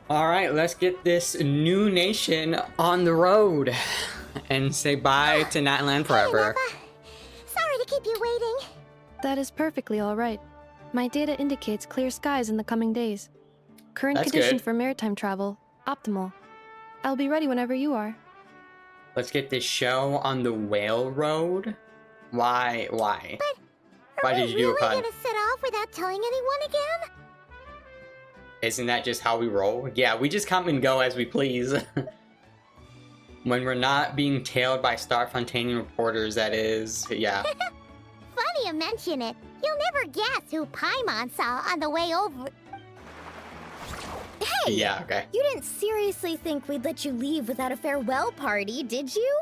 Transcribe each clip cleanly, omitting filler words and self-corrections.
All right, let's get this new nation on the road and say bye to Natland forever. Hey, sorry to keep you waiting. That is perfectly all right. My data indicates clear skies in the coming days. Current That's conditions good. for maritime travel, optimal. I'll be ready whenever you are. Let's get this show on the whale road. Why? But Why are did we you do a really pun? gonna set off without telling anyone again? Isn't that just how we roll? Yeah, we just come and go as we please. When we're not being tailed by Starfontanian reporters, that is, yeah. Funny you mention it. You'll never guess who Paimon saw on the way over. Hey! Yeah, okay. You didn't seriously think we'd let you leave without a farewell party, did you?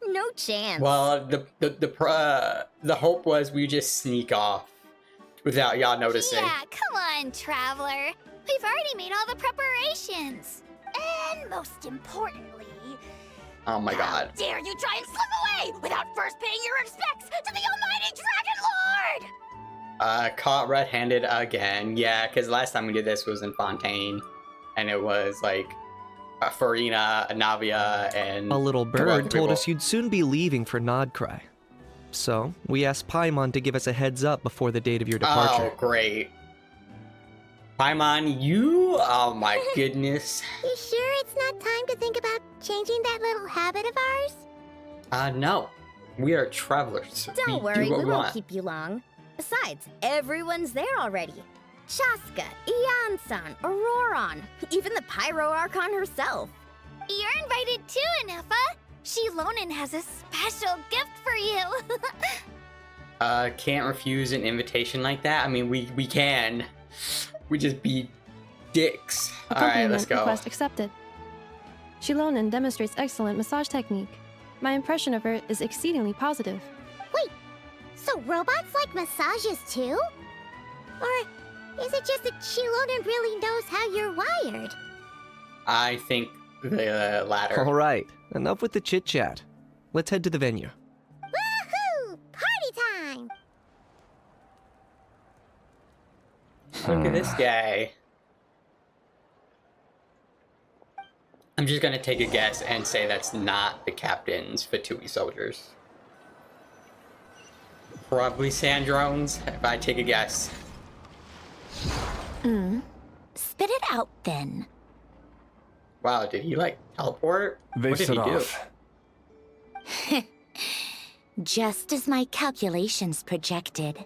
No chance. Well, the hope was we just sneak off without y'all noticing. Yeah, come on, Traveler. We've already made all the preparations. And most importantly, Oh my how god. dare you try and slip away without first paying your respects to the almighty Dragon Lord! Caught red-handed again. Yeah, because last time we did this was in Fontaine, and it was like Farina, Navia, and A little couple other bird told people. us you'd soon be leaving for NOD-KRAI. So, we asked Paimon to give us a heads up before the date of your departure. Oh, great. Paimon, you? Oh my goodness. You sure it's not time to think about changing that little habit of ours? No. We are travelers. Don't we worry, do what we we won't want. keep you long. Besides, everyone's there already. Chaska, Ian-san, Auroron, even the Pyro Archon herself. You're invited too, Anefa. Shilonen has a special gift for you. Can't refuse an invitation like that. I mean, we can. We just be dicks. All right, let's Accompaniment go. request accepted. Shilonen demonstrates excellent massage technique. My impression of her is exceedingly positive. So robots like massages too? Or is it just that Shilonen really knows how you're wired? I think the latter. Alright, enough with the chit-chat. Let's head to the venue. Woohoo! Party time! Look at this guy. I'm just gonna take a guess and say that's not the captain's Fatui soldiers. Probably Sandrones, if I take a guess. Spit it out then. Wow, did he like teleport? They What did set he do? off. Just as my calculations projected.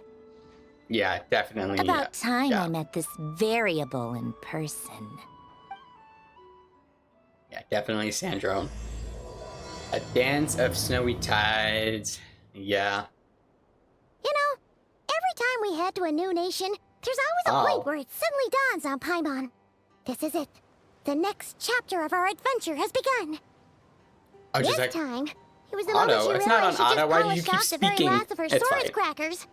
Yeah, definitely. About time yeah. I met this variable in person. Yeah, definitely Sandrone. A dance of snowy tides. Yeah. You know, every time we head to a new nation, there's always a Oh. point where it suddenly dawns on Paimon. This is it. The next chapter of our adventure has begun. I was This just like, time, it was the Auto, moment she it's not realized on she auto. just Why do you polished keep off the very speaking? last of her It's swords fine. crackers.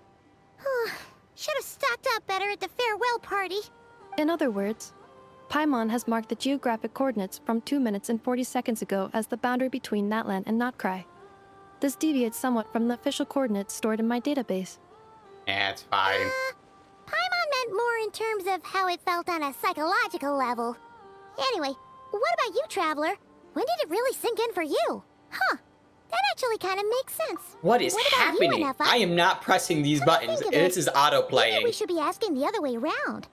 Should have stocked up better at the farewell party. In other words, Paimon has marked the geographic coordinates from 2 minutes and 40 seconds ago as the boundary between Natlan and NOD-KRAI. This deviates somewhat from the official coordinates stored in my database. yeah, it's fine. Paimon meant more in terms of how it felt on a psychological level. Anyway, what about you, Traveler? When did it really sink in for you? Huh, that actually kind of makes sense. What is What about you, happening? Anefa? I am not pressing these buttons. think of This it, is auto Maybe playing. we should be asking the other way around.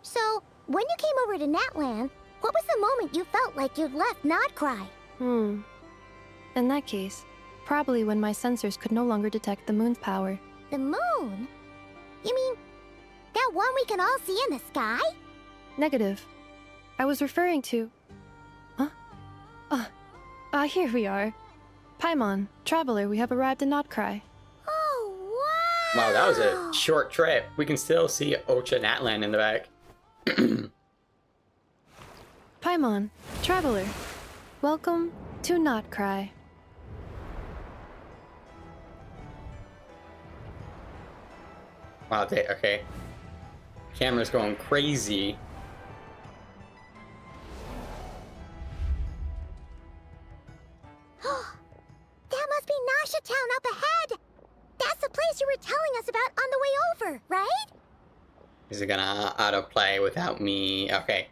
So, when you came over to Natlan, what was the moment you felt like you'd left NOD-KRAI? In that case, probably when my sensors could no longer detect the moon's power. The moon? You mean that one we can all see in the sky? Negative. I was referring to... Huh? Here we are. Paimon, Traveler, we have arrived in NOD-KRAI. Oh, wow! Wow, that was a short trip. We can still see Ocha Natlan in the back. Paimon, Traveler, welcome to NOD-KRAI. Wow, okay. Camera's going crazy. That must be Nasha Town up ahead! That's the place you were telling us about on the way over, right? Is it gonna autoplay without me? Okay.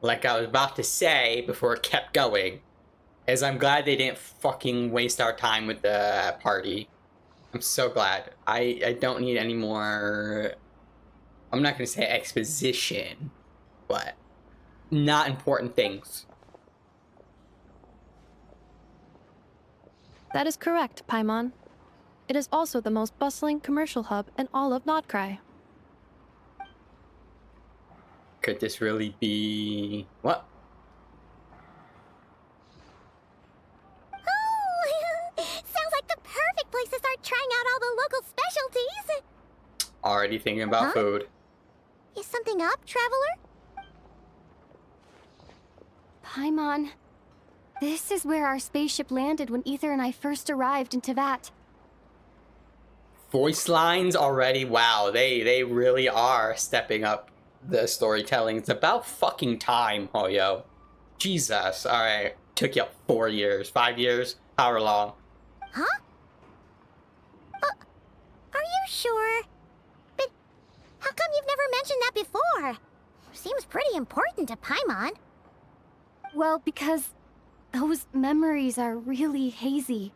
like I was about to say before it kept going, is I'm glad they didn't fucking waste our time with the party. I'm so glad. I don't need any more... I'm not gonna say exposition, but not important things. That is correct, Paimon. It is also the most bustling commercial hub in all of NOD-KRAI. Could this really be... What? Oh, sounds like the perfect place to start trying out all the local specialties. Already thinking about Huh? food. Is something up, Traveler? Paimon, this is where our spaceship landed when Ether and I first arrived in Teyvat. Voice lines already, wow, they really are stepping up the storytelling. It's about fucking time, Hoyo. Jesus, alright. Took you 4 years, 5 years, however long. Huh? Are you sure? But how come you've never mentioned that before? Seems pretty important to Paimon. Well, because those memories are really hazy.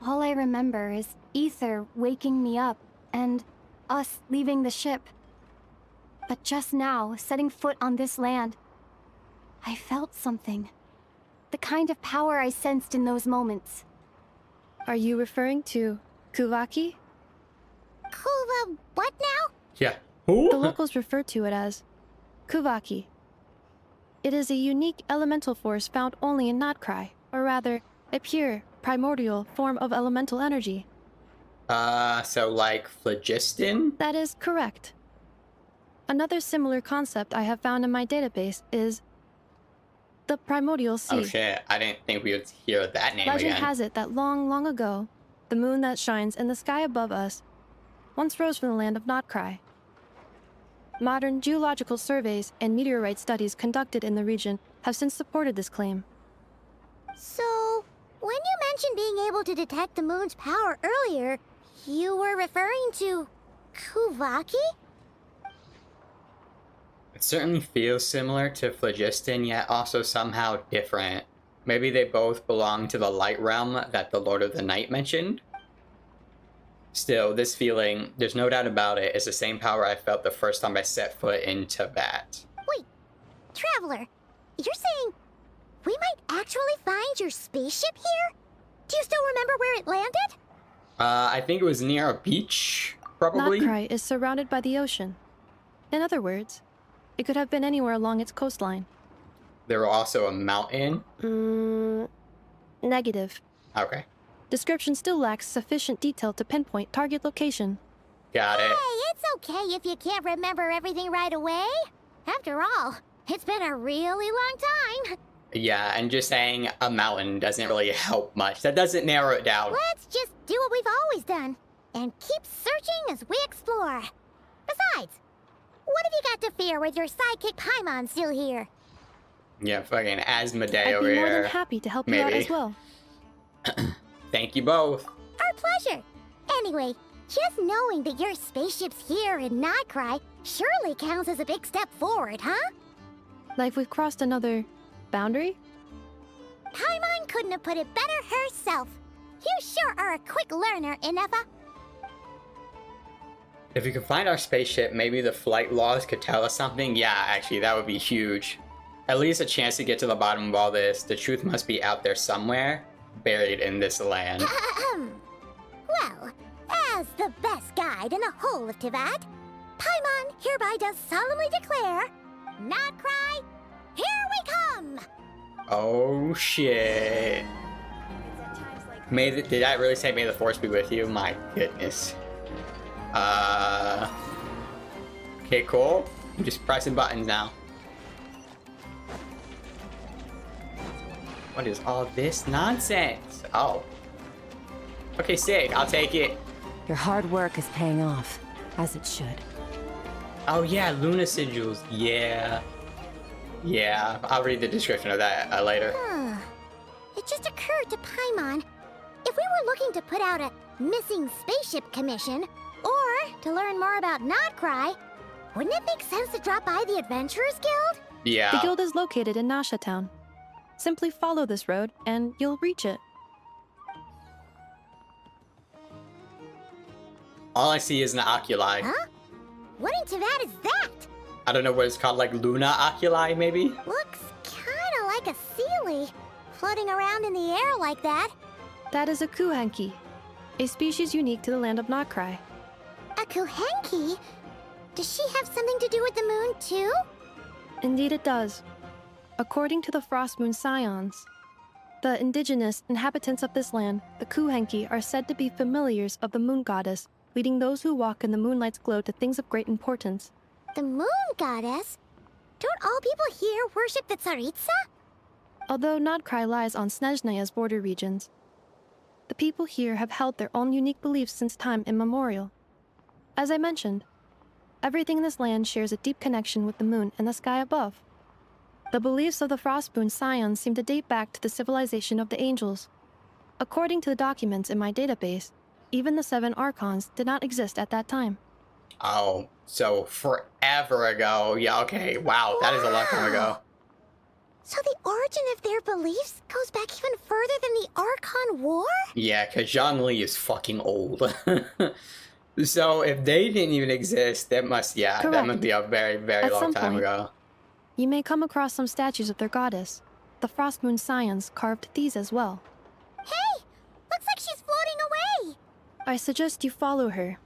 All I remember is Ether waking me up and us leaving the ship. But just now, setting foot on this land, I felt something. The kind of power I sensed in those moments. Are you referring to Kuvaki? Kuva, what now? Yeah. Who? The locals refer to it as Kuvaki. It is a unique elemental force found only in NOD-KRAI, or rather, a pure, primordial form of elemental energy. So like phlogiston? That is correct. Another similar concept I have found in my database is the primordial sea. Oh shit, I didn't think we would hear that name Legend again. has it that long, long ago, the moon that shines in the sky above us once rose from the land of NOD-KRAI. Modern geological surveys and meteorite studies conducted in the region have since supported this claim. So, when you mentioned being able to detect the moon's power earlier, you were referring to Kuvaki? It certainly feels similar to phlogiston, yet also somehow different. Maybe they both belong to the light realm that the Lord of the Night mentioned? Still, this feeling, there's no doubt about it, is the same power I felt the first time I set foot in Teyvat. Wait, Traveler, you're saying we might actually find your spaceship here? Do you still remember where it landed? I think it was near a beach, probably? NOD-KRAI is surrounded by the ocean. In other words, it could have been anywhere along its coastline. There was also a mountain? Negative. Okay, Description still lacks sufficient detail to pinpoint target location. got it. Hey, it's okay if you can't remember everything right away. After all, it's been a really long time. Yeah, and just saying a mountain doesn't really help much. That doesn't narrow it down. Let's just do what we've always done and keep searching as we explore. Besides, what have you got to fear with your sidekick Paimon still here? Yeah, fucking Asmodee I'd over be more than here. happy to help you out Maybe. as well. Thank you both. Our pleasure. Anyway, just knowing that your spaceship's here in NOD-KRAI surely counts as a big step forward, huh? Like we've crossed another boundary? Paimon couldn't have put it better herself. You sure are a quick learner, Inefa. If we could find our spaceship, maybe the flight laws could tell us something. Yeah, actually, that would be huge. At least a chance to get to the bottom of all this. The truth must be out there somewhere, buried in this land. Well, as the best guide in the whole of Teyvat, Paimon hereby does solemnly declare, NOD-KRAI, here we come! Oh shit. Did I really say may the force be with you? My goodness. Okay, cool. I'm just pressing buttons now. What is all this nonsense? Oh. Okay, sick. I'll take it. Your hard work is paying off, as it should. Oh yeah, Luna Sigils. Yeah. Yeah, I'll read the description of that later. It just occurred to Paimon, if we were looking to put out a missing spaceship commission, or to learn more about NOD-KRAI, wouldn't it make sense to drop by the Adventurers Guild? Yeah. The guild is located in Nasha Town. Simply follow this road and you'll reach it. All I see is an oculi. Huh? What in Tibet is that? I don't know what it's called, like Luna oculi, maybe? Looks kinda like a Sealy, floating around in the air like that. That is a kuhenki, a species unique to the land of NOD-KRAI. A Kuhenki? Does she have something to do with the moon, too? Indeed it does. According to the Frost Moon Scions, the indigenous inhabitants of this land, the kuhenki, are said to be familiars of the moon goddess, leading those who walk in the moonlight's glow to things of great importance. The moon goddess? Don't all people here worship the Tsaritsa? Although NOD-KRAI lies on Snezhnaya's border regions, the people here have held their own unique beliefs since time immemorial. As I mentioned, everything in this land shares a deep connection with the moon and the sky above. The beliefs of the Frostmoon Scions seem to date back to the civilization of the angels. According to the documents in my database, even the 7 Archons did not exist at that time. Oh, so forever ago. Yeah, okay. Wow, that is a long time ago. So the origin of their beliefs goes back even further than the Archon War? Yeah, because Zhongli is fucking old. So if they didn't even exist, that must, yeah, that Correct. must be a very, very At long some time point. ago. You may come across some statues of their goddess. The Frostmoon Scions carved these as well. Hey! Looks like she's floating away! I suggest you follow her.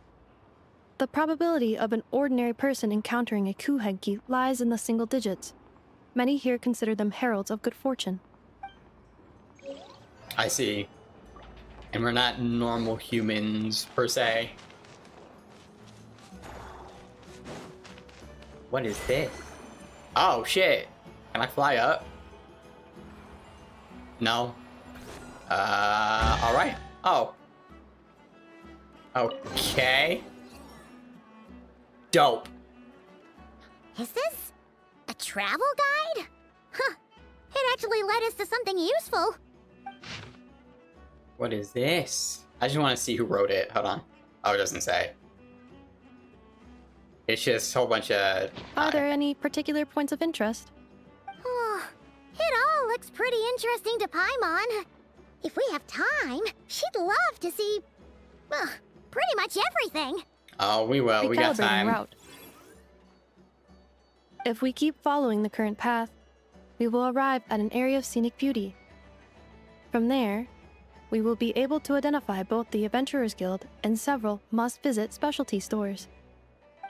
The probability of an ordinary person encountering a kuhenki lies in the single digits. Many here consider them heralds of good fortune. I see. And we're not normal humans, per se. What is this? Oh, shit. Can I fly up? No. Alright. Oh. Okay. Dope. Is this a travel guide? Huh. It actually led us to something useful. What is this? I just want to see who wrote it. Hold on. Oh, it doesn't say. It's just a whole bunch of... Are there any particular points of interest? Oh, it all looks pretty interesting to Paimon. If we have time, she'd love to see, well, pretty much everything. Oh, we will. We got Recalibrating time. route. If we keep following the current path, we will arrive at an area of scenic beauty. From there, we will be able to identify both the Adventurers Guild and several must-visit specialty stores.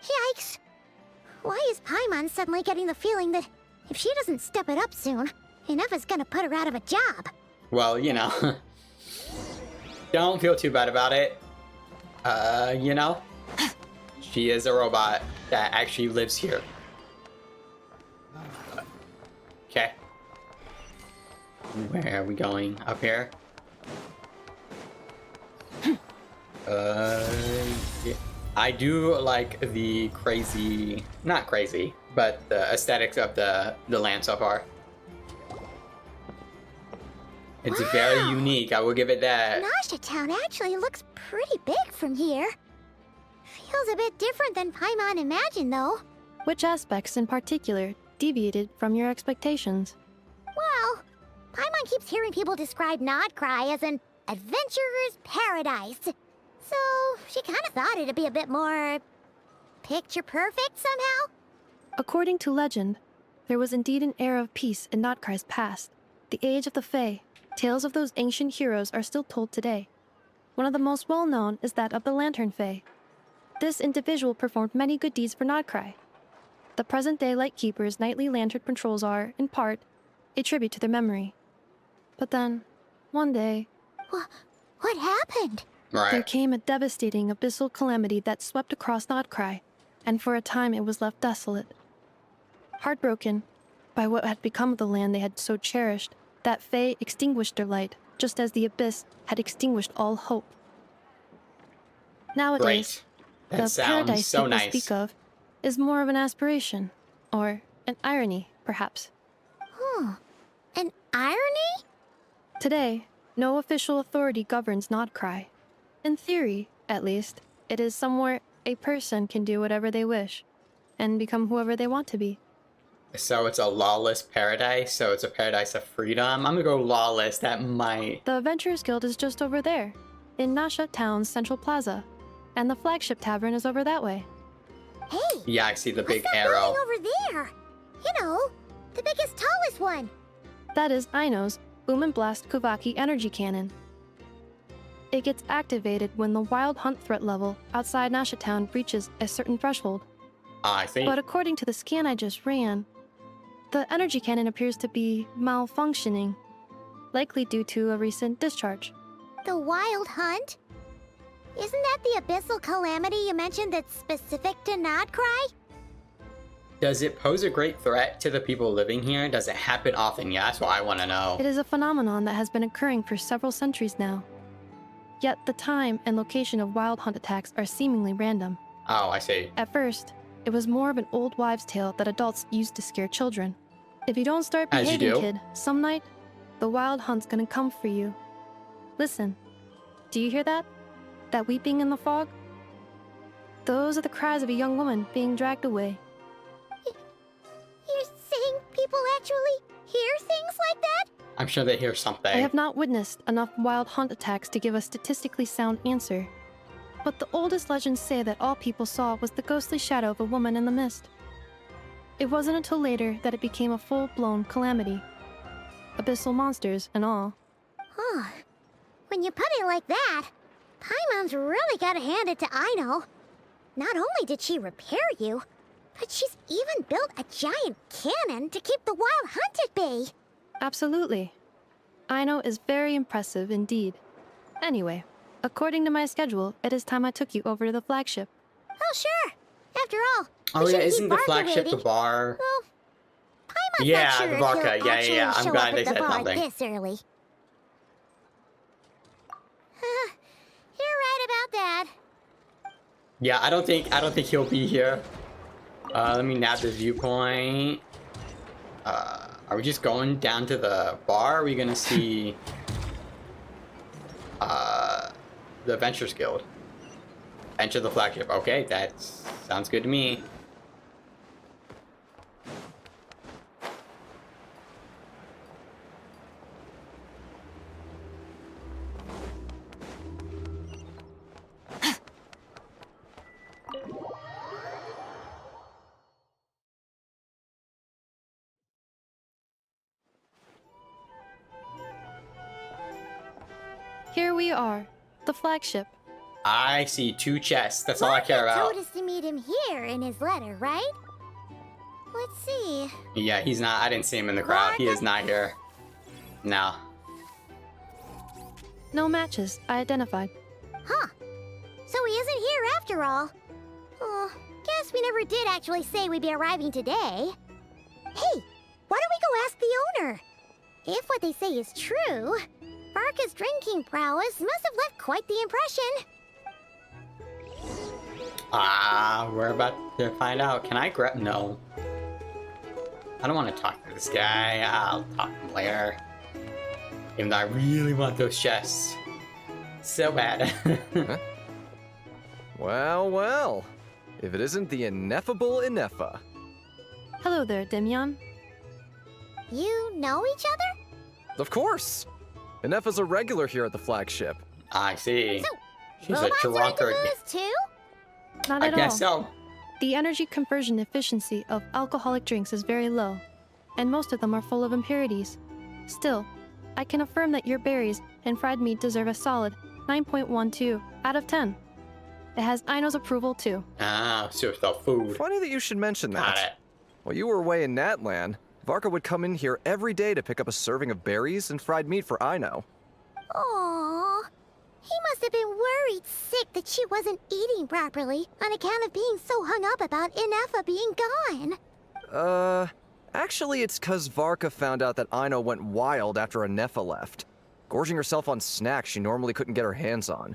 Yikes. Why is Paimon suddenly getting the feeling that if she doesn't step it up soon, enough is gonna put her out of a job? Well, you know. Don't feel too bad about it. You know. She is a robot that actually lives here. Okay. Where are we going? Up here? Yeah. I do like the crazy, not crazy, but the aesthetics of the land so far. It's very Wow. unique, I will give it that. Nasha Town actually looks pretty big from here. Feels a bit different than Paimon imagined, though. Which aspects in particular deviated from your expectations? Well, Paimon keeps hearing people describe NOD-KRAI as an adventurer's paradise. So, she kind of thought it'd be a bit more picture perfect somehow. According to legend, there was indeed an era of peace in NOD-KRAI's past, the age of the Fae. Tales of those ancient heroes are still told today. One of the most well-known is that of the Lantern Fae. This individual performed many good deeds for NOD-KRAI. The present-day Lightkeeper's nightly lantern patrols are, in part, a tribute to their memory. But then, one day, What happened? there Right. came a devastating abyssal calamity that swept across NOD-KRAI, and for a time it was left desolate. Heartbroken by what had become of the land they had so cherished, that Fae extinguished their light, just as the abyss had extinguished all hope. Nowadays, Great. That the sounds paradise so people nice. speak of is more of an aspiration, or an irony, perhaps. An irony? Today, no official authority governs NOD-KRAI. In theory, at least, it is somewhere a person can do whatever they wish, and become whoever they want to be. So it's a lawless paradise, so it's a paradise of freedom. I'm gonna go lawless, that might... The Adventurers Guild is just over there, in Nasha Town's Central Plaza. And the flagship tavern is over that way. Hey, Yeah, I see the big what's that arrow. building over there? You know, the biggest, tallest one. That is Aino's Boom and Blast Kuvaki energy cannon. It gets activated when the wild hunt threat level outside Nasha Town reaches a certain threshold. I see. But according to the scan I just ran, the energy cannon appears to be malfunctioning, likely due to a recent discharge. The wild hunt? Isn't that the abyssal calamity you mentioned that's specific to NOD-KRAI? Does it pose a great threat to the people living here? Does it happen often? Yeah, that's what I want to know. It is a phenomenon that has been occurring for several centuries now. Yet the time and location of wild hunt attacks are seemingly random. Oh, I see. At first, it was more of an old wives' tale that adults used to scare children. If you don't start As you behaving, do. kid, some night, the wild hunt's gonna come for you. Listen, do you hear that? That weeping in the fog? Those are the cries of a young woman being dragged away. You're saying people actually hear things like that? I'm sure they hear something. I have not witnessed enough wild hunt attacks to give a statistically sound answer. But the oldest legends say that all people saw was the ghostly shadow of a woman in the mist. It wasn't until later that it became a full-blown calamity. Abyssal monsters and all. Huh. When you put it like that, Paimon's really gotta hand it to Aino. Not only did she repair you, but she's even built a giant cannon to keep the wild hunt at bay. Absolutely. Aino is very impressive indeed. Anyway, according to my schedule, it is time I took you over to the flagship. Oh, sure. After all, Oh we yeah, shouldn't isn't keep the Barker flagship the waiting. bar? Well, Paimon's Yeah, not sure the if vodka. he'll Yeah, actually yeah, I'm show glad up they at the said bar something. this early. You're right about that. Yeah, I don't think he'll be here. Let me nab this viewpoint. Are we just going down to the bar? Are we gonna see the Adventurers Guild? Enter the flagship. Okay, that sounds good to me. Here we are, the flagship. I see 2 chests. That's all I care Barker about. told us to meet him here in his letter, right? Let's see. Yeah, he's not. I didn't see him in the crowd. He is not here. No. No matches, I identified. Huh. So he isn't here after all. Oh, guess we never did actually say we'd be arriving today. Hey, why don't we go ask the owner? If what they say is true, Barker's drinking prowess must have left quite the impression. We're about to find out. Can I grab? No. I don't want to talk to this guy. I'll talk to him later. Even though I really want those chests. So bad. Huh? Well, well. If it isn't the ineffable Ineffa. Hello there, Demyon. You know each other? Of course! Ineffa's a regular here at the flagship. I see. So, She's a robots are into drunkard. booze too? Not I at guess all. so. The energy conversion efficiency of alcoholic drinks is very low, and most of them are full of impurities. Still, I can affirm that your berries and fried meat deserve a solid 9.12 out of 10. It has Aino's approval too. So it's the food. Funny that you should mention Got that. it. While you were away in Natlan, Varka would come in here every day to pick up a serving of berries and fried meat for Aino. Aww. He must have been worried sick that she wasn't eating properly on account of being so hung up about Ineffa being gone. Actually it's 'cause Varka found out that Aino went wild after Ineffa left, gorging herself on snacks she normally couldn't get her hands on.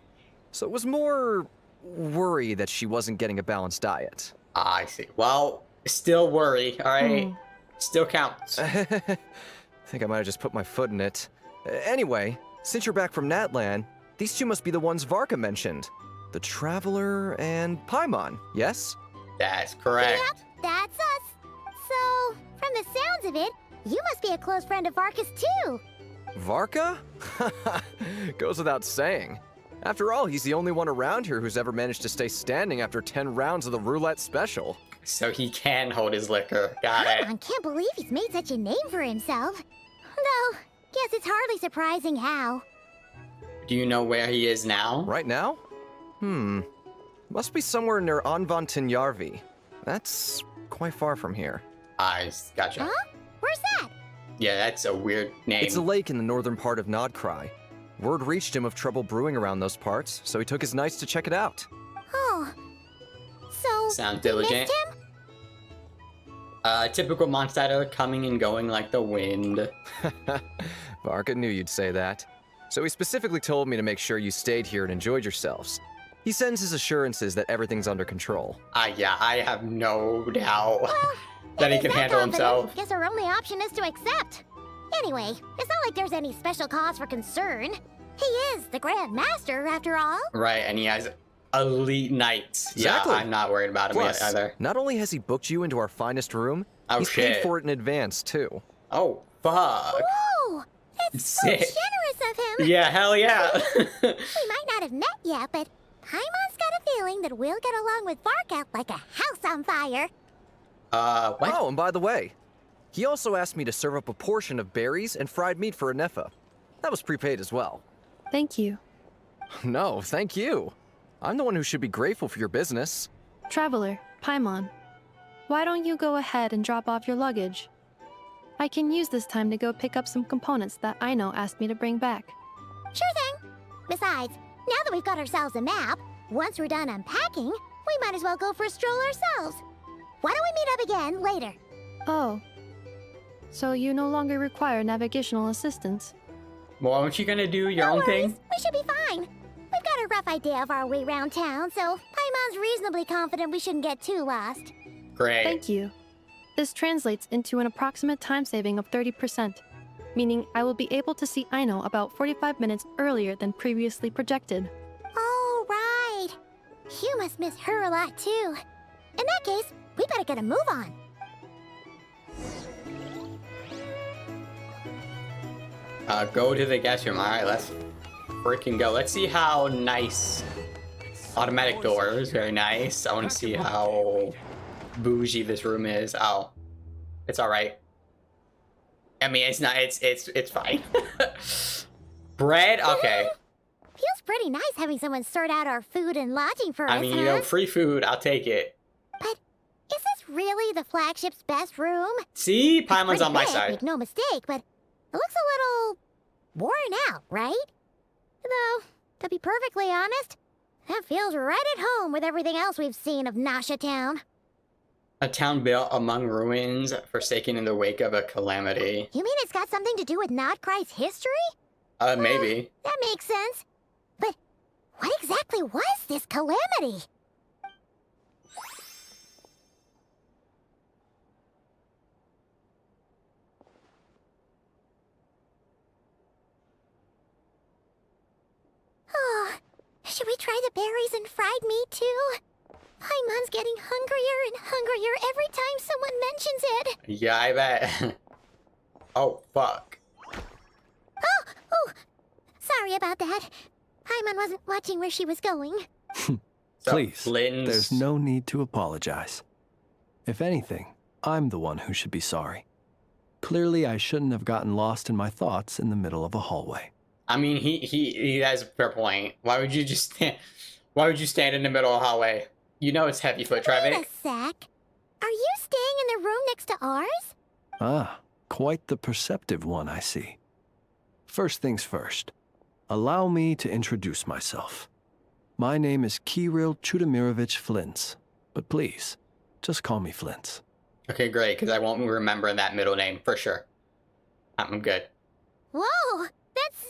So it was more worry that she wasn't getting a balanced diet. I see. Well, still worry, alright? Still counts. I think I might have just put my foot in it. Anyway, since you're back from Natlan, these two must be the ones Varka mentioned. The Traveler and Paimon, yes? That's correct. Yep, that's us. So, From the sounds of it, you must be a close friend of Varka's too. Varka? Goes without saying. After all, he's the only one around here who's ever managed to stay standing after 10 rounds of the roulette special. So he can hold his liquor. Got it. I can't believe he's made such a name for himself. Though, guess it's hardly surprising how. Do you know where he is now? Right now? Must be somewhere near Anvantinjarvi. That's quite far from here. I gotcha. Huh? Where's that? Yeah, that's a weird name. It's a lake in the northern part of NOD-KRAI. Word reached him of trouble brewing around those parts, so he took his knights to check it out. Oh. So, Sound you diligent. missed him? Typical Mondstadt coming and going like the wind. Varka knew you'd say that. So he specifically told me to make sure you stayed here and enjoyed yourselves. He sends his assurances that everything's under control. Yeah, I have no doubt that he If can he's that handle confident, himself. Guess our only option is to accept. Anyway, it's not like there's any special cause for concern. He is the Grand Master, after all. Right, and he has elite knights. Exactly. Yeah, I'm not worried about him Plus, either. not only has he booked you into our finest room, Oh, he's shit. paid for it in advance, too. Oh, fuck. Whoa! That's so Sick. generous of him. Yeah, hell yeah. We might not have met yet, but Paimon's got a feeling that we'll get along with Varka like a house on fire. What? Oh, and by the way, he also asked me to serve up a portion of berries and fried meat for Anefa. That was prepaid as well. Thank you. No, thank you. I'm the one who should be grateful for your business. Traveler, Paimon, why don't you go ahead and drop off your luggage? I can use this time to go pick up some components that Aino asked me to bring back. Sure thing. Besides, now that we've got ourselves a map, once we're done unpacking, we might as well go for a stroll ourselves. Why don't we meet up again later? Oh. So you no longer require navigational assistance? Well, aren't you gonna do your No own worries, thing? we should be fine. We've got a rough idea of our way around town, so Paimon's reasonably confident we shouldn't get too lost. Great. Thank you. This translates into an approximate time saving of 30%, meaning I will be able to see Aino about 45 minutes earlier than previously projected. Oh, right. You must miss her a lot, too. In that case, we better get a move on. Go to the guest room. Alright, let's freaking go. Let's see how nice. Automatic doors, very nice. I want to see how bougie this room is. Oh, it's alright. I mean, it's not, it's fine. Bread? Okay. Feels pretty nice having someone sort out our food and lodging for us, I mean, huh? you know, free food, I'll take it. But is this really the flagship's best room? See? It's Paimon's pretty on my big, side. make no mistake, but it looks a little worn out, right? Though, to be perfectly honest, that feels right at home with everything else we've seen of Nasha Town. A town built among ruins, forsaken in the wake of a calamity. You mean it's got something to do with NOD-KRAI's history? Maybe. That makes sense. But what exactly was this calamity? Oh, should we try the berries and fried meat too? Paimon's getting hungrier and hungrier every time someone mentions it. Yeah, I bet. Oh, fuck. Oh, sorry about that. Paimon wasn't watching where she was going. So, Please, Flynn's- there's no need to apologize. If anything, I'm the one who should be sorry. Clearly, I shouldn't have gotten lost in my thoughts in the middle of a hallway. I mean, he has a fair point. Why would you just stand? Why would you stand in the middle of the hallway? You know it's heavy foot Wait a traffic. sec. Are you staying in the room next to ours? Ah, quite the perceptive one, I see. First things first, allow me to introduce myself. My name is Kirill Chudamirovich Flintz, but please, just call me Flintz. Okay, great, because I won't remember that middle name for sure. I'm good. Whoa, that's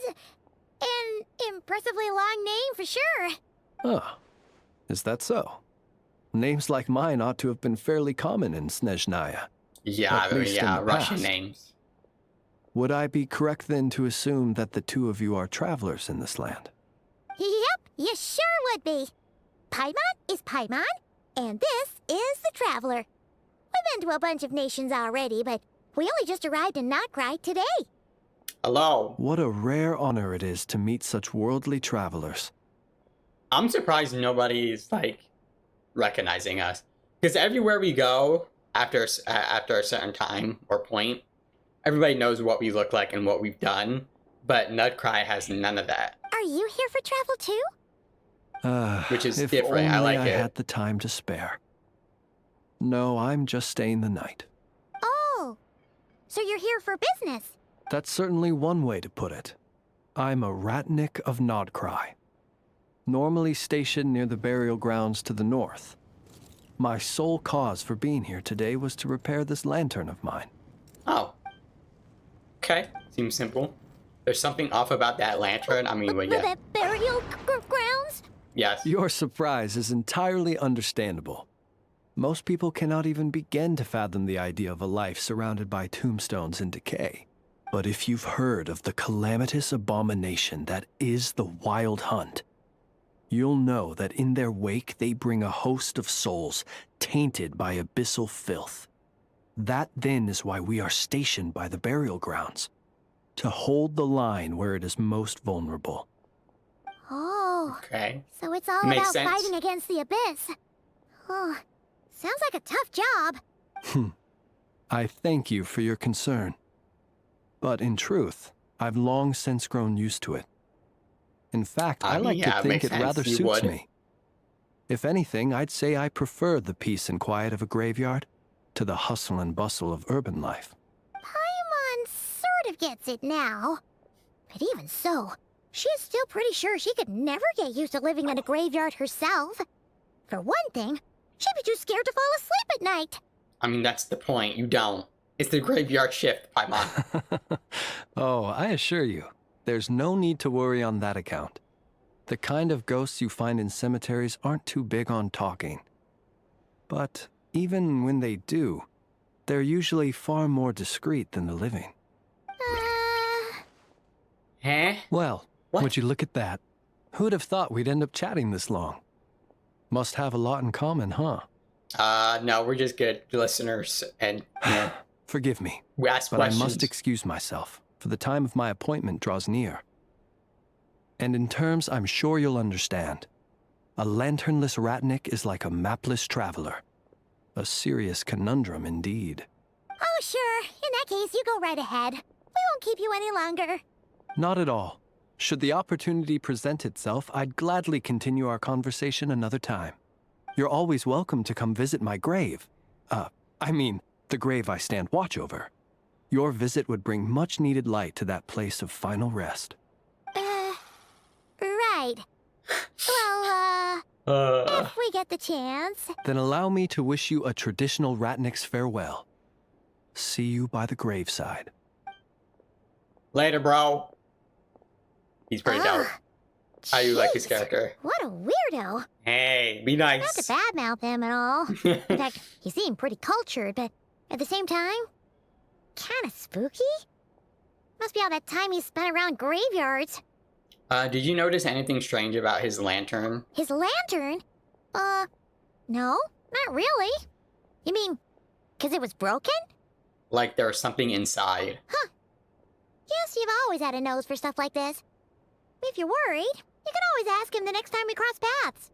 an impressively long name for sure. Ah, is that so? Names like mine ought to have been fairly common in Snezhnaya. Yeah, At least in yeah, the Russian past. names. Would I be correct then to assume that the two of you are travelers in this land? Yep, you sure would be. Paimon is Paimon, and this is the Traveler. We've been to a bunch of nations already, but we only just arrived in NOD-KRAI today. Hello. What a rare honor it is to meet such worldly travelers. I'm surprised nobody's, like, recognizing us. Because everywhere we go, after a certain time or point, everybody knows what we look like and what we've done. But NOD-KRAI has none of that. Are you here for travel too? Which is if different. Only I like it. had the time to spare. No, I'm just staying the night. Oh, so you're here for business? That's certainly one way to put it. I'm a Ratnik of NOD-KRAI, normally stationed near the burial grounds to the north. My sole cause for being here today was to repair this lantern of mine. Oh. Okay. Seems simple. There's something off about that lantern. I mean, well, yeah. The burial grounds? Yes. Your surprise is entirely understandable. Most people cannot even begin to fathom the idea of a life surrounded by tombstones and decay. But if you've heard of the calamitous abomination that is the Wild Hunt, you'll know that in their wake they bring a host of souls tainted by abyssal filth. That then is why we are stationed by the burial grounds, to hold the line where it is most vulnerable. Oh. Okay. So it's all Makes about sense. fighting against the abyss. Oh, sounds like a tough job. I thank you for your concern. But in truth, I've long since grown used to it. In fact, I like yeah, to it think makes it sense. rather You suits would. me. If anything, I'd say I prefer the peace and quiet of a graveyard to the hustle and bustle of urban life. Paimon sort of gets it now. But even so, she is still pretty sure she could never get used to living in a graveyard herself. For one thing, she'd be too scared to fall asleep at night. I mean, that's the point. You don't. It's the graveyard shift, Paimon. Oh, I assure you, there's no need to worry on that account. The kind of ghosts you find in cemeteries aren't too big on talking. But even when they do, they're usually far more discreet than the living. Huh? Well, What? would you look at that? Who'd have thought we'd end up chatting this long? Must have a lot in common, huh? No, we're just good listeners, and you know, Forgive me, we ask but questions. I must excuse myself, for the time of my appointment draws near. And in terms I'm sure you'll understand, a lanternless Ratnik is like a mapless traveler. A serious conundrum indeed. Oh, sure. In that case, you go right ahead. We won't keep you any longer. Not at all. Should the opportunity present itself, I'd gladly continue our conversation another time. You're always welcome to come visit my grave. I mean, the grave I stand watch over. Your visit would bring much-needed light to that place of final rest. Right. Well, if we get the chance. Then allow me to wish you a traditional Ratnik's farewell. See you by the graveside. Later, bro. He's pretty dope. How you like his Jeez, character? What a weirdo. Hey, be Not nice. to badmouth him at all. In fact, he seemed pretty cultured, but at the same time, kind of spooky. Must be all that time he spent around graveyards. Did you notice anything strange about his lantern? His lantern? No, not really. You mean, 'cause it was broken? Like there was something inside. Yes, you've always had a nose for stuff like this. If you're worried, you can always ask him the next time we cross paths.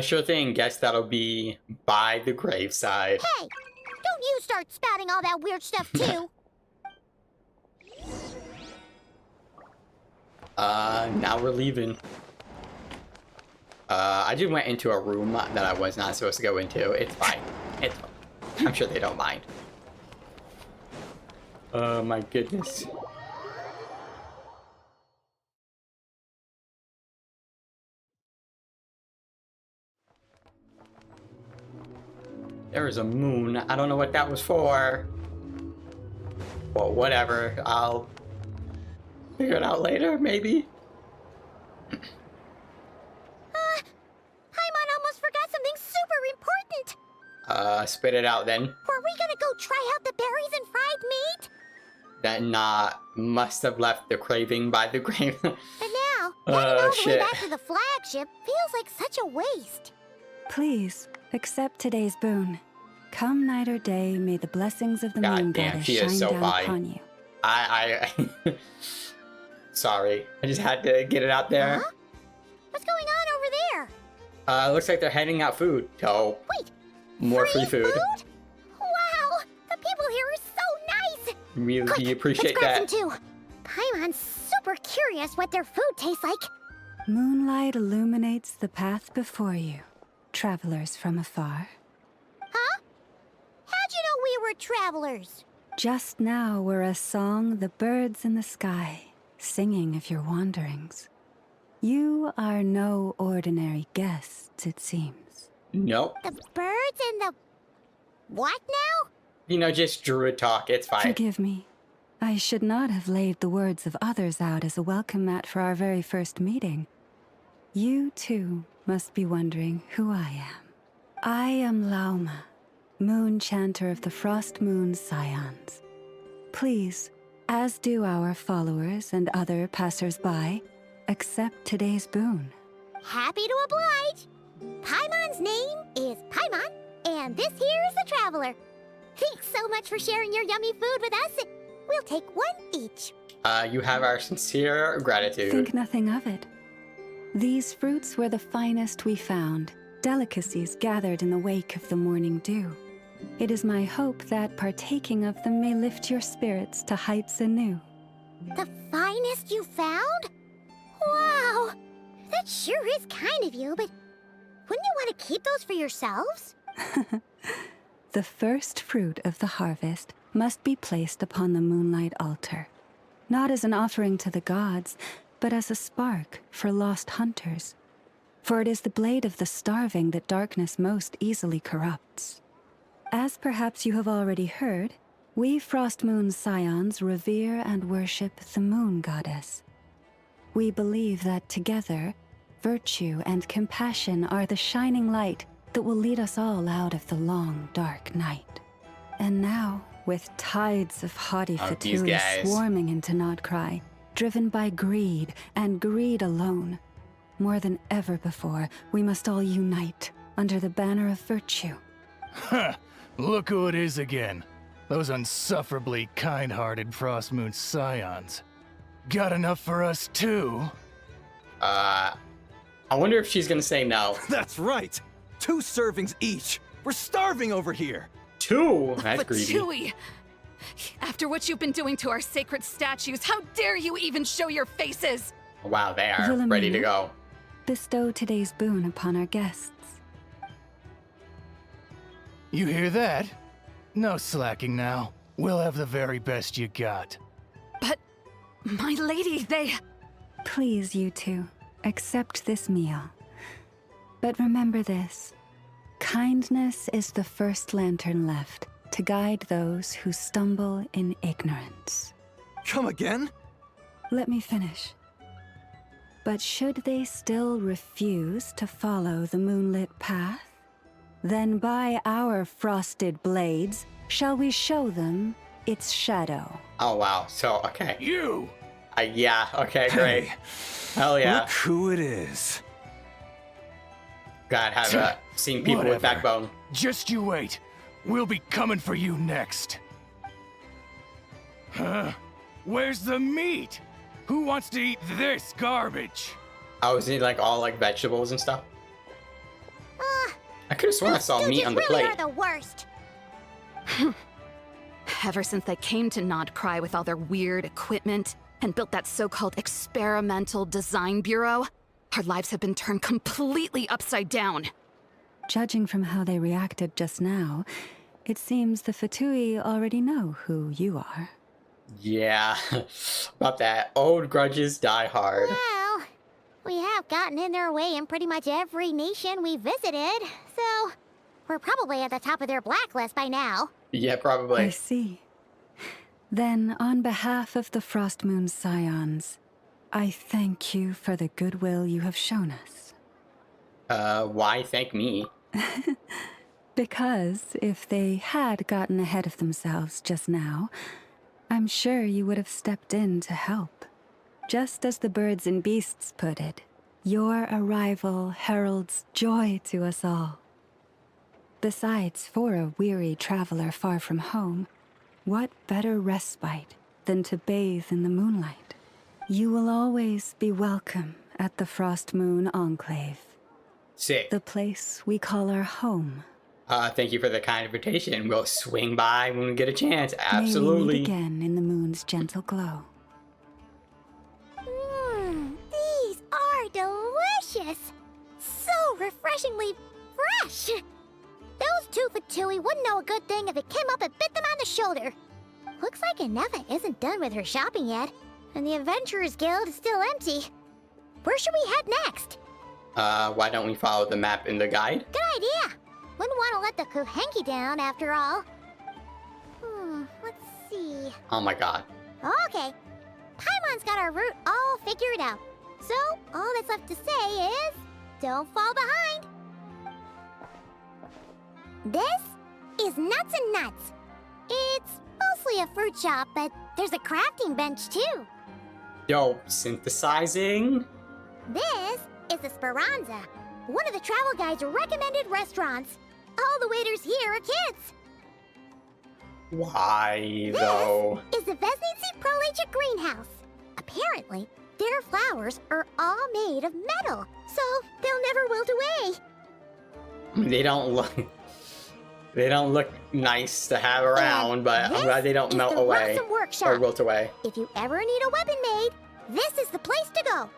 Sure thing. Guess that'll be by the graveside. Hey, don't you start spouting all that weird stuff too. Now we're leaving. I just went into a room that I was not supposed to go into. It's fine. It's fine. I'm sure they don't mind. Oh my goodness. There is a moon. I don't know what that was for. Well, whatever. I'll figure it out later, maybe. Paimon almost forgot something super important. Spit it out then. Were we gonna go try out the berries and fried meat? That must have left the craving by the grave. But now, heading all the way shit. back to the flagship feels like such a waste. Please, accept today's boon. Come night or day, may the blessings of the God moon damn, goddess she shine is so down fine. upon you. I sorry. I just had to get it out there. Huh? What's going on over there? Looks like they're handing out food. So Wait, more free food. Wow, the people here are so nice. Really Quick, appreciate let's grab that. some too. Paimon's super curious what their food tastes like. Moonlight illuminates the path before you, travelers from afar. Huh? How'd you know we were travelers? Just now were a song the birds in the sky, singing of your wanderings. You are no ordinary guests, it seems. Nope. The birds and the... what now? You know, just druid talk. It's fine. Forgive me. I should not have laid the words of others out as a welcome mat for our very first meeting. You, too, must be wondering who I am. I am Lauma, moon chanter of the Frost Moon Scions. Please, as do our followers and other passers-by, accept today's boon. Happy to oblige. Paimon's name is Paimon, and this here is the traveler. Thanks so much for sharing your yummy food with us. We'll take one each. You have our sincere gratitude. Think nothing of it. These fruits were the finest we found, delicacies gathered in the wake of the morning dew. It is my hope that partaking of them may lift your spirits to heights anew. The finest you found? Wow, that sure is kind of you, but wouldn't you want to keep those for yourselves? The first fruit of the harvest must be placed upon the moonlight altar, not as an offering to the gods, but as a spark for lost hunters. For it is the blade of the starving that darkness most easily corrupts. As perhaps you have already heard, we Frost Moon Scions revere and worship the moon goddess. We believe that together, virtue and compassion are the shining light that will lead us all out of the long, dark night. And now, with tides of haughty these Fatui guys. swarming into NOD-KRAI, driven by greed, and greed alone, more than ever before, we must all unite under the banner of virtue. Ha! Look who it is again. Those unsufferably kind-hearted Frost Moon Scions. Got enough for us too? I wonder if she's gonna say no. That's right! 2 servings each! We're starving over here! 2? That's But greedy. Chewie, after what you've been doing to our sacred statues, how dare you even show your faces? Wow, they are Wilhelmina, ready to go. Bestow today's boon upon our guests. You hear that? No slacking now. We'll have the very best you got. But, my lady, they... Please, you two, accept this meal. But remember this. Kindness is the first lantern left to guide those who stumble in ignorance. Come again? Let me finish. But should they still refuse to follow the moonlit path, then by our frosted blades shall we show them its shadow. Oh, wow. So, okay. You! Yeah, okay, great. Hey, Hell yeah. look who it is. God, have seen people with Whatever. backbone. Just you wait. We'll be coming for you next. Huh? Where's the meat? Who wants to eat this garbage? Oh, is it like all like vegetables and stuff? I could have sworn I saw meat Stooges on the really plate. are the worst. Ever since they came to NOD-KRAI with all their weird equipment and built that so-called experimental design bureau, our lives have been turned completely upside down. Judging from how they reacted just now, it seems the Fatui already know who you are. Yeah, about that. Old grudges die hard. Well, we have gotten in their way in pretty much every nation we visited, so we're probably at the top of their blacklist by now. Yeah, I probably. see. Then, on behalf of the Frost Moon Scions, I thank you for the goodwill you have shown us. Why thank me? Because if they had gotten ahead of themselves just now, I'm sure you would have stepped in to help. Just as the birds and beasts put it, your arrival heralds joy to us all. Besides, for a weary traveler far from home, what better respite than to bathe in the moonlight? You will always be welcome at the Frost Moon Enclave, Sick. the place we call our home. Thank you for the kind invitation. We'll swing by when we get a chance. May we Absolutely. meet again in the moon's gentle glow. These are delicious! So refreshingly fresh! Those two Fatui wouldn't know a good thing if it came up and bit them on the shoulder. Looks like Inefa isn't done with her shopping yet, and the Adventurers Guild is still empty. Where should we head next? Why don't we follow the map in the guide? Good idea! Wouldn't want to let the Kuhenki down, after all. Let's see. Oh my god. Okay. Paimon's got our route all figured out. So, all that's left to say is, don't fall behind. This is Nuts and Nuts. It's mostly a fruit shop, but there's a crafting bench too. Yo, synthesizing? This is the Speranza, one of the travel guide's recommended restaurants. All the waiters here are kids. Why, though? This is the Vesnici Prolicha greenhouse. Apparently, their flowers are all made of metal, so they'll never wilt away. They don't look nice to have around, but I'm glad they don't melt away or wilt away. If you ever need a weapon made, this is the place to go.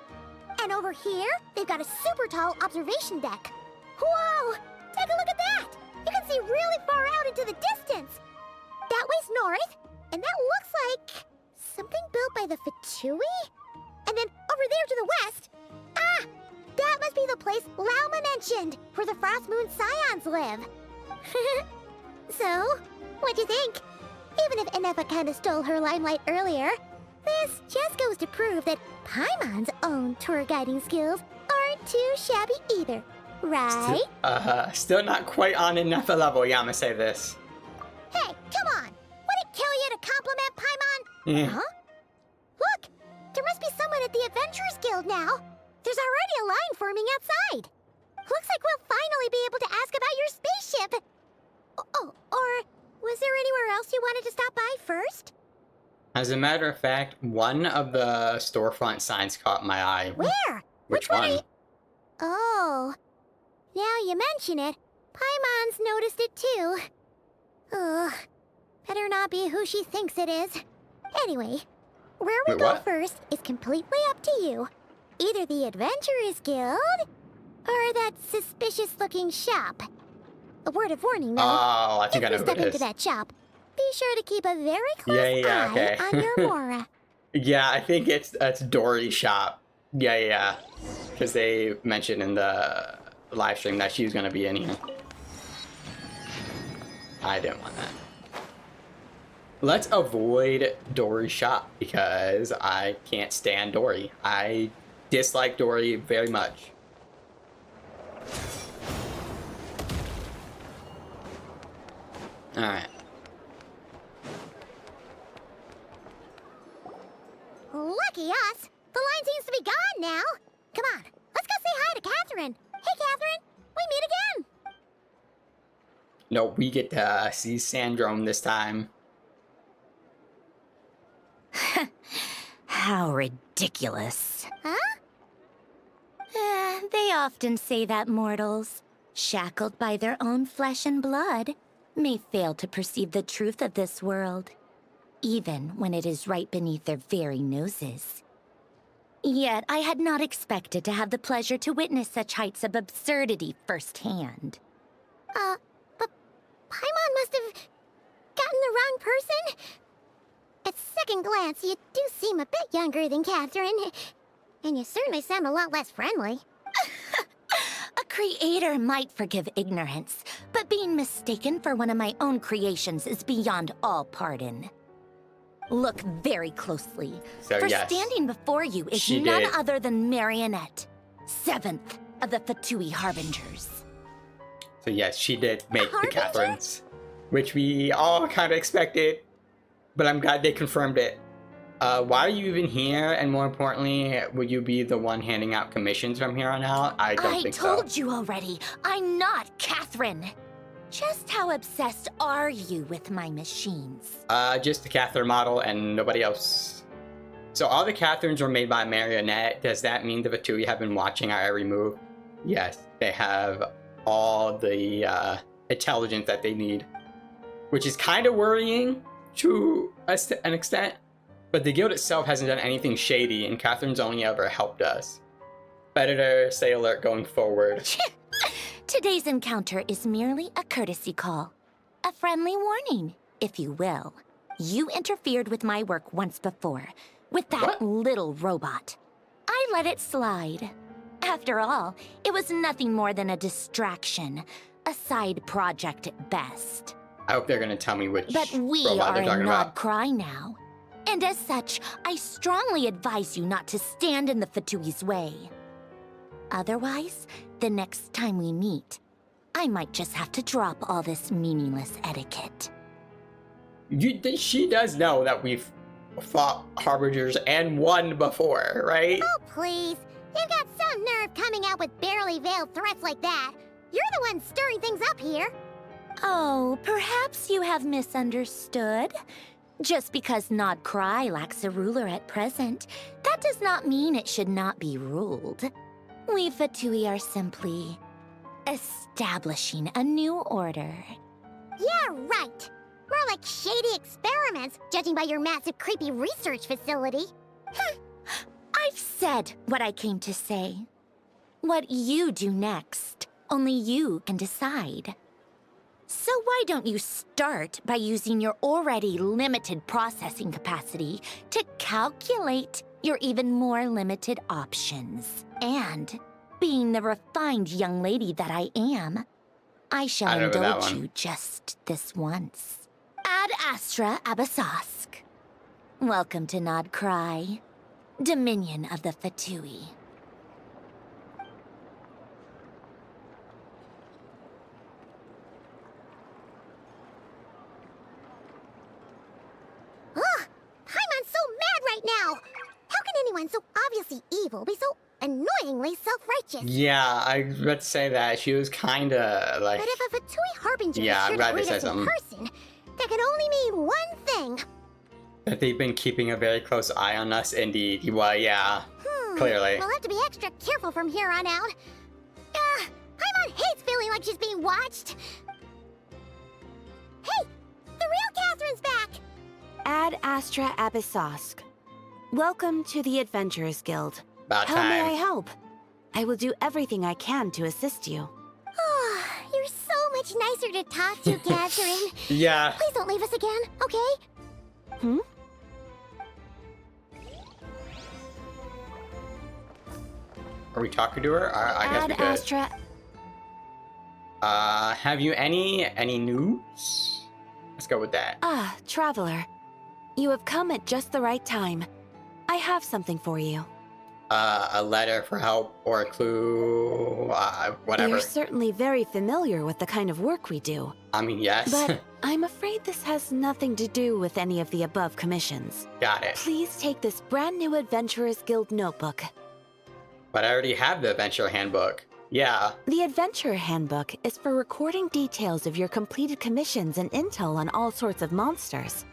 And over here, they've got a super tall observation deck. Whoa! Take a look at that! You can see really far out into the distance. That way's north, and that looks like something built by the Fatui? And then over there to the west, that must be the place Lauma mentioned, where the Frost Moon Scions live. So, what'd you think? Even if Inefa kinda stole her limelight earlier, this just goes to prove that Paimon's own tour guiding skills aren't too shabby either, right? Still not quite on Inefa level, yeah, I'm gonna say this. Hey, come on! Would it kill you to compliment Paimon? Yeah. Huh? Look! There must be someone at the Adventurers Guild now! There's already a line forming outside! Looks like we'll finally be able to ask about your spaceship! Oh, or was there anywhere else you wanted to stop by first? As a matter of fact, one of the storefront signs caught my eye. Where? Which one? Oh, now you mention it, Paimon's noticed it too. Ugh, better not be who she thinks it is. Anyway, where we Wait, go what? first is completely up to you. Either the Adventurers Guild, or that suspicious-looking shop. A word of warning, though. Oh, I think I know if you who step it into is. that shop, be sure to keep a very close Yeah, eye okay. on your Mora. Yeah, I think that's Dory's shop. Yeah. Because they mentioned in the live stream that she was gonna be in here. I didn't want that. Let's avoid Dory's shop because I can't stand Dory. I dislike Dory very much. Alright. Lucky us! The line seems to be gone now! Come on, let's go say hi to Catherine! Hey, Catherine! We meet again! No, we get to see Sandrome this time. How ridiculous. Huh? They often say that mortals, shackled by their own flesh and blood, may fail to perceive the truth of this world, even when it is right beneath their very noses. Yet I had not expected to have the pleasure to witness such heights of absurdity firsthand. But Paimon must have gotten the wrong person? At second glance, you do seem a bit younger than Catherine. And you certainly sound a lot less friendly. A creator might forgive ignorance, but being mistaken for one of my own creations is beyond all pardon. Look very closely, So, for yes, standing before you is she none did. other than Marionette, 7th of the Fatui Harbingers. So yes, she did make the Harbinger? Catherines, which we all kind of expected, but I'm glad they confirmed it. Why are you even here? And more importantly, will you be the one handing out commissions from here on out? I don't think so. I told you already, I'm not Catherine. Just how obsessed are you with my machines? Just the Catherine model and nobody else. So all the Catherines were made by Marionette. Does that mean the Fatui have been watching our every move? Yes, they have all the intelligence that they need, which is kind of worrying to an extent. But the guild itself hasn't done anything shady, and Catherine's only ever helped us. Better to stay alert going forward. Today's encounter is merely a courtesy call. A friendly warning, if you will. You interfered with my work once before, with that little robot. I let it slide. After all, it was nothing more than a distraction, a side project at best. I hope they're gonna tell me which But we robot are they're in talking about. NOD-KRAI now. And as such, I strongly advise you not to stand in the Fatui's way. Otherwise, the next time we meet, I might just have to drop all this meaningless etiquette. She does know that we've fought Harbingers and won before, right? Oh, please. You've got some nerve coming out with barely veiled threats like that. You're the one stirring things up here. Oh, perhaps you have misunderstood. Just because NOD-KRAI lacks a ruler at present, that does not mean it should not be ruled. We Fatui are simply establishing a new order. Yeah, right. More like shady experiments, judging by your massive, creepy research facility. I've said what I came to say. What you do next, only you can decide. So why don't you start by using your already limited processing capacity to calculate your even more limited options? And, being the refined young lady that I am, I shall indulge you just this once. Ad Astra Abyssosque. Welcome to NOD-KRAI, Dominion of the Fatui. Ugh! Paimon's so mad right now! How can anyone so obviously evil be so annoyingly self-righteous? Yeah, I was about to say that. She was kinda like... But if a Fatui Harbinger Yeah, is I'm sure glad to they greet said us in something. person, that can only mean one thing. That they've been keeping a very close eye on us, indeed. Well, yeah, clearly. We'll have to be extra careful from here on out. Paimon hates feeling like she's being watched. Hey! The real Catherine's back! Ad Astra Abyssosque. Welcome to the Adventurers Guild. About How may time. I help? I will do everything I can to assist you. Oh, you're so much nicer to talk to, Catherine. Yeah. Please don't leave us again, okay? Hmm? Are we talking to her? I guess Ad we could. Astra. Have you any news? Let's go with that. Ah, traveler. You have come at just the right time. I have something for you. A letter for help or a clue, whatever. You're certainly very familiar with the kind of work we do. I mean, yes. But I'm afraid this has nothing to do with any of the above commissions. Got it. Please take this brand new Adventurers Guild notebook. But I already have the adventure handbook. Yeah. The Adventurer Handbook is for recording details of your completed commissions and intel on all sorts of monsters.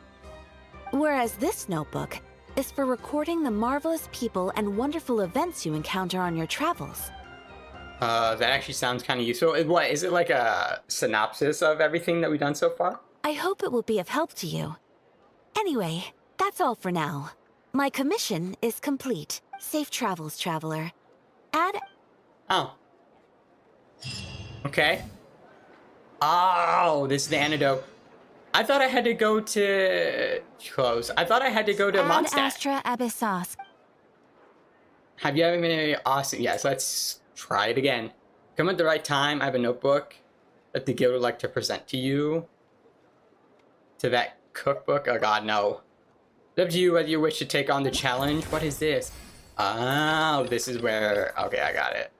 Whereas this notebook is for recording the marvelous people and wonderful events you encounter on your travels. That actually sounds kind of useful. What, is it like a synopsis of everything that we've done so far? I hope it will be of help to you. Anyway, that's all for now. My commission is complete. Safe travels, traveler. Oh. Okay. Oh, this is the antidote. I thought I had to go to... Close. I thought I had to go to Ad Mondstadt. Astra Abyssosque. Have you ever been awesome? Yes, let's try it again. Come at the right time. I have a notebook that the guild would like to present to you. To that cookbook? Oh god, no. It's up to you whether you wish to take on the challenge. What is this? Oh, this is where... Okay, I got it.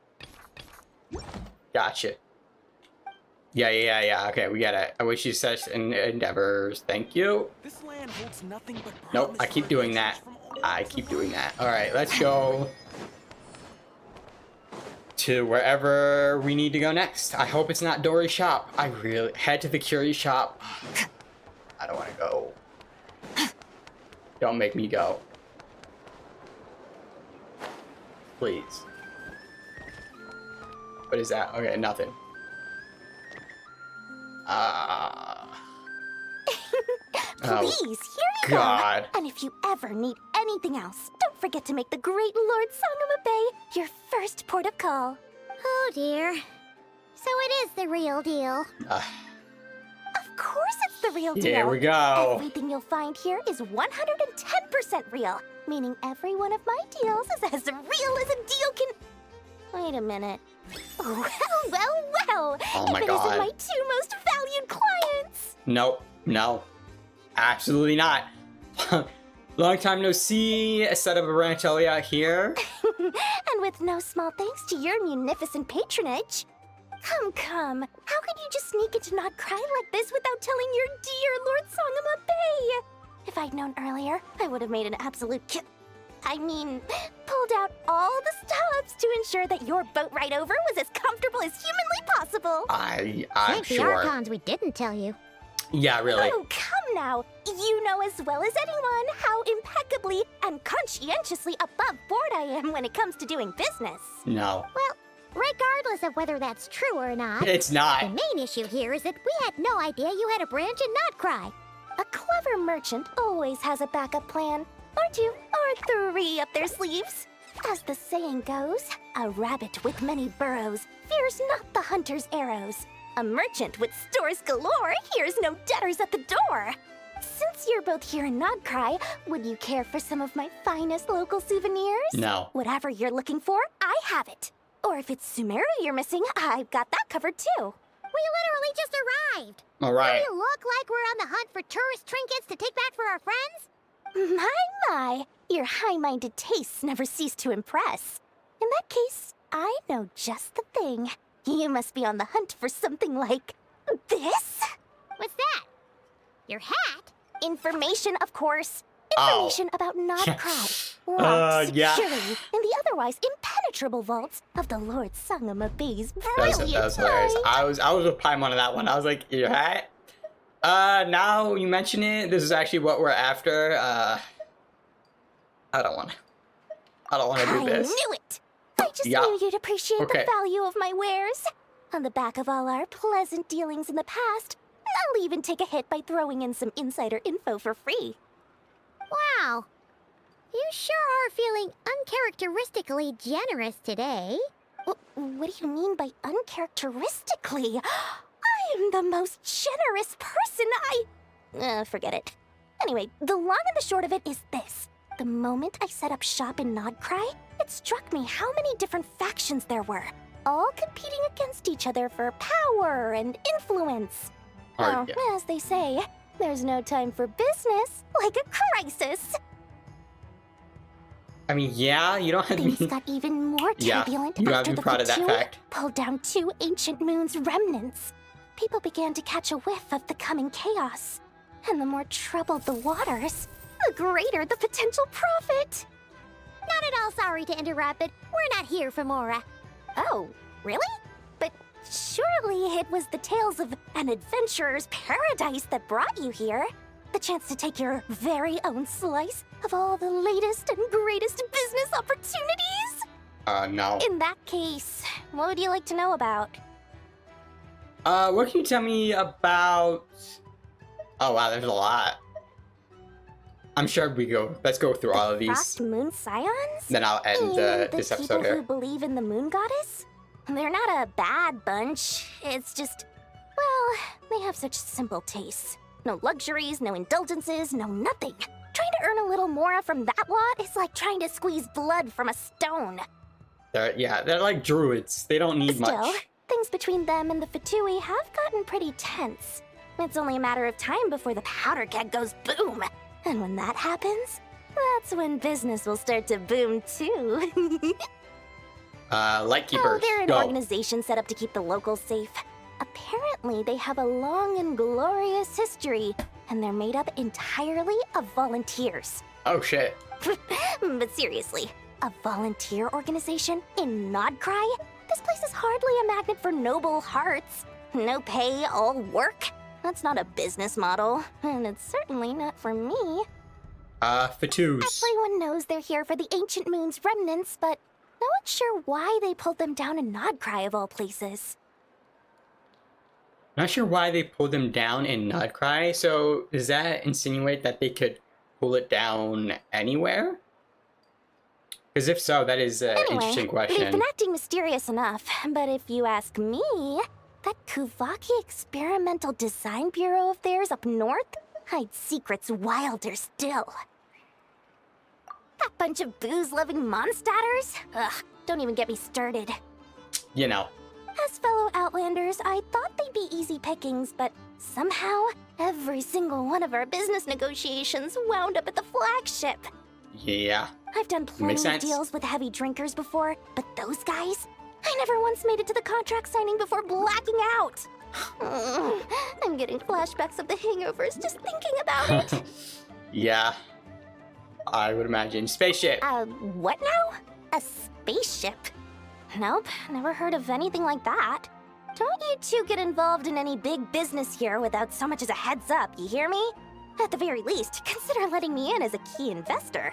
Gotcha. Yeah. Okay, we got it. I wish you such endeavors. Thank you. This land holds nothing but Nope, I keep doing that. I keep doing that. Alright, let's go to wherever we need to go next. I hope it's not Dory's shop. I really head to the Curie shop. I don't want to go. Don't make me go. Please. What is that? Okay, nothing. Please, here you God. go. And if you ever need anything else, don't forget to make the great Lord Sangama Bay your first port of call. Oh dear. So it is the real deal. Of course it's the real deal. Here we go. Everything you'll find here is 110% real, meaning every one of my deals is as real as a deal can... Wait a minute. Well. Oh my if it God. isn't my two most valued clients. Nope. No. Absolutely not. Long time no see. A set of a rancheria out here. And with no small thanks to your munificent patronage. Come. How could you just sneak into NOD-KRAI like this without telling your dear Lord Sangama Bay? If I'd known earlier, I would have made an absolute pulled out all the stops to ensure that your boat ride over was as comfortable as humanly possible. I'm Thank the sure. Archons we didn't tell you. Yeah, really. Oh, come now. You know as well as anyone how impeccably and conscientiously above board I am when it comes to doing business. No. Well, regardless of whether that's true or not, It's not. the main issue here is that we had no idea you had a branch in NOD-KRAI. A clever merchant always has a backup plan. Or two, or three up their sleeves. As the saying goes, a rabbit with many burrows fears not the hunter's arrows. A merchant with stores galore hears no debtors at the door. Since you're both here in NOD-KRAI, would you care for some of my finest local souvenirs? No. Whatever you're looking for, I have it. Or if it's Sumeru you're missing, I've got that covered too. We literally just arrived. All right. Do we look like we're on the hunt for tourist trinkets to take back for our friends? My, your high-minded tastes never cease to impress. In that case, I know just the thing. You must be on the hunt for something like this? What's that? Your hat? Information, of course. Oh. Information about NOD-KRAI. Locked yeah. securely in the otherwise impenetrable vaults of the Lord Sangama Bay's brilliant That was hilarious. mind. I was with Paimon on that one. I was like, your hat? Now you mention it, this is actually what we're after. I don't want to do this. I knew it! I just knew you'd appreciate the value of my wares. On the back of all our pleasant dealings in the past, I'll even take a hit by throwing in some insider info for free. Wow. You sure are feeling uncharacteristically generous today. What do you mean by uncharacteristically? I am the most generous person forget it. Anyway, the long and the short of it is this. The moment I set up shop in NOD-KRAI, it struck me how many different factions there were, all competing against each other for power and influence. Well, as they say, there's no time for business like a crisis. I mean, yeah, you don't have to Things be... got even more turbulent you have after to be the proud of that Fatui fact. pulled down 2 ancient moons' remnants. People began to catch a whiff of the coming chaos. And the more troubled the waters, the greater the potential profit. Not at all sorry to interrupt, but we're not here for Mora. Oh, really? But surely it was the tales of an adventurer's paradise that brought you here. The chance to take your very own slice of all the latest and greatest business opportunities? No. In that case, what would you like to know about? What can you tell me about... Oh, wow, there's a lot. I'm sure let's go through all of these. Frost Moon Scions? Then I'll end this the episode people here. who believe in the Moon Goddess? They're not a bad bunch. It's just, well, they have such simple tastes. No luxuries, no indulgences, no nothing. Trying to earn a little more from that lot is like trying to squeeze blood from a stone. They're like druids. They don't need Still, much. things between them and the Fatui have gotten pretty tense. It's only a matter of time before the powder keg goes boom. And when that happens, that's when business will start to boom too. Lightkeepers, they're an go. organization set up to keep the locals safe. Apparently, they have a long and glorious history, and they're made up entirely of volunteers. Oh shit. But seriously, a volunteer organization in NOD-KRAI? This place is hardly a magnet for noble hearts. No pay, all work. That's not a business model, and it's certainly not for me. Fatous. Everyone knows they're here for the ancient moon's remnants, but no one's sure why they pulled them down in NOD-KRAI of all places. Not sure why they pulled them down in NOD-KRAI, so does that insinuate that they could pull it down anywhere? Because if so, that is an interesting question. They've been acting mysterious enough, but if you ask me, that Kuvaki Experimental Design Bureau of theirs up north hides secrets wilder still. That bunch of booze-loving monsters? Ugh, don't even get me started. You know. As fellow Outlanders, I thought they'd be easy pickings, but somehow, every single one of our business negotiations wound up at the flagship. Yeah. I've done plenty of deals with heavy drinkers before, but those guys? I never once made it to the contract signing before blacking out. I'm getting flashbacks of the hangovers just thinking about it. Yeah. I would imagine. Spaceship. What now? A spaceship? Nope, never heard of anything like that. Don't you two get involved in any big business here without so much as a heads up, you hear me? At the very least, consider letting me in as a key investor.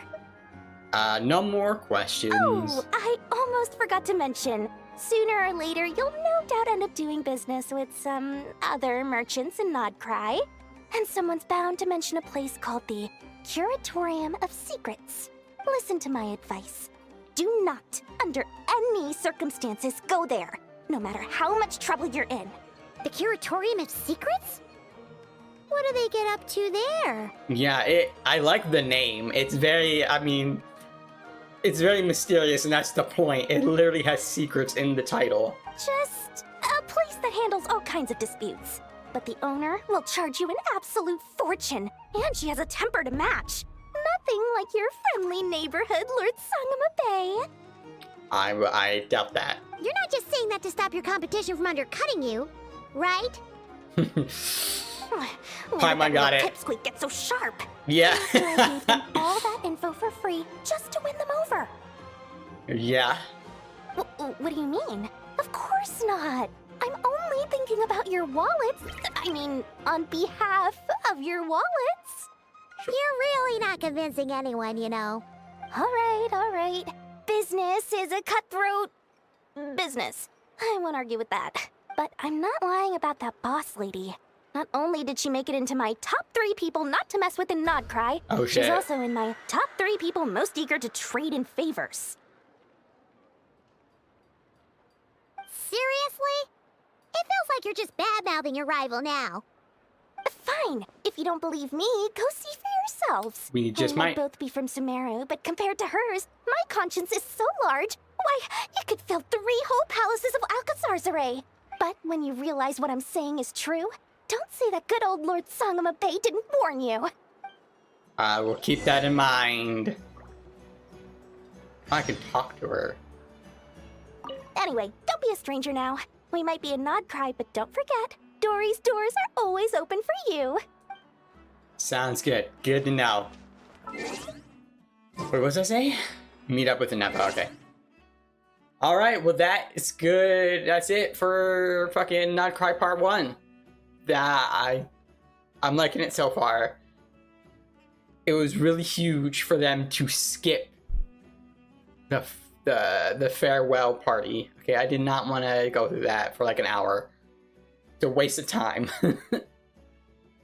No more questions. Oh, I almost forgot to mention. Sooner or later, you'll no doubt end up doing business with some other merchants in NOD-KRAI. And someone's bound to mention a place called the Curatorium of Secrets. Listen to my advice. Do not, under any circumstances, go there, no matter how much trouble you're in. The Curatorium of Secrets? What do they get up to there? Yeah, I like the name. It's very, it's very mysterious, and that's the point. It literally has secrets in the title. Just a place that handles all kinds of disputes. But the owner will charge you an absolute fortune, and she has a temper to match. Nothing like your friendly neighborhood, Lord Sangama Bay. I doubt that. You're not just saying that to stop your competition from undercutting you, right? Paimon got it. Pipsqueak gets so sharp. Yeah. So I gave them all that info for free just to win them over. Yeah. What do you mean? Of course not. I'm only thinking about your wallets. I mean, on behalf of your wallets. You're really not convincing anyone, you know. All right. Business is a cutthroat business. I won't argue with that. But I'm not lying about that boss lady. Not only did she make it into my top 3 people not to mess with in NOD-KRAI, oh, shit. She's also in my top 3 people most eager to trade in favors. Seriously? It feels like you're just bad-mouthing your rival now. Fine. If you don't believe me, go see for yourselves. We just might both be from Sumeru, but compared to hers, my conscience is so large. Why, you could fill 3 whole palaces of Alcazar's array. But when you realize what I'm saying is true, don't say that good old Lord Sangama Bay didn't warn you. I will keep that in mind. I can talk to her. Anyway, don't be a stranger now. We might be in NOD-KRAI, but don't forget, Dory's doors are always open for you. Sounds good. Good to know. Wait, what was I say? Meet up with Nepo. Okay. Alright, well that is good. That's it for fucking NOD-KRAI Part 1. I'm liking it so far. It was really huge for them to skip the farewell party. Okay, I did not want to go through that for like an hour. It's a waste of time.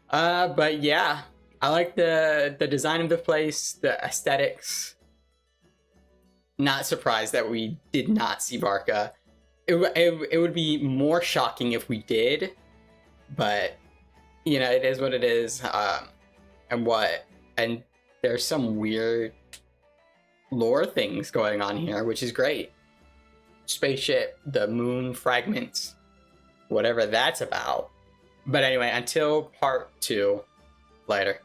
But yeah, I like the design of the place, the aesthetics. Not surprised that we did not see Varka. It would be more shocking if we did, but you know, it is what it is. And there's some weird lore things going on here, which is great. Spaceship, the moon fragments, whatever that's about. But anyway, until part 2, later.